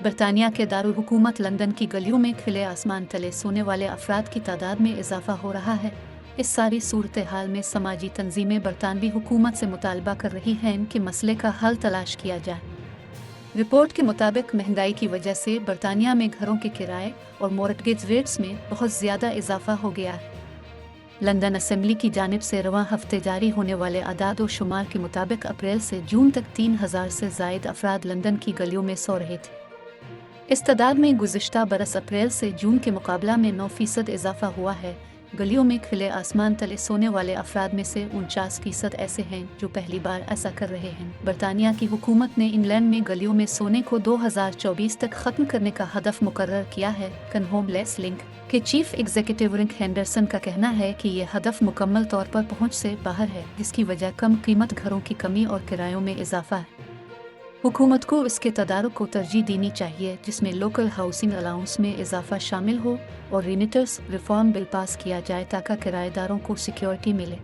बरतानिया के दारुल हुकूमत लंदन की गलियों में खिले आसमान तले सोने वाले अफराद की तादाद में इजाफा हो रहा है। इस सारी सूरत हाल में समाजी तंजीमें बरतानवी हुकूमत से मुतालबा कर रही हैं कि मसले का हल तलाश किया जाए। रिपोर्ट के मुताबिक महंगाई की वजह से बरतानिया में घरों के किराए और मॉर्टगेज रेट्स में बहुत ज़्यादा इजाफा हो गया है। लंदन असेंबली की जानिब से रवां हफ्ते जारी होने वाले अदाद व शुमार के मुताबिक अप्रैल से जून तक 3000 से ज़ायद अफराद लंदन की गलियों में सो रहे थे। इस तादाद में गुज़िश्ता बरस अप्रैल से जून के मुकाबला में 9% इजाफा हुआ है। गलियों में खिले आसमान तले सोने वाले अफराद में से 49% ऐसे हैं जो पहली बार ऐसा कर रहे हैं। बरतानिया की हुकूमत ने इंग्लैंड में गलियों में सोने को 2024 तक ख़त्म करने का हदफ मुकर्रर किया है। होमलेस लिंक के चीफ एग्जीक्यूटिव रिक हेंडरसन का कहना है कि यह हदफ मुकम्मल तौर पर पहुँच से बाहर है, जिसकी वजह कम कीमत घरों की कमी और किरायों में इजाफा है। हुकूमत को इसके तदारुक को तरजीह देनी चाहिए जिसमें लोकल हाउसिंग अलाउंस में इजाफा शामिल हो और रेमिटर्स रिफॉर्म बिल पास किया जाए ताकि किराएदारों को सिक्योरिटी मिले।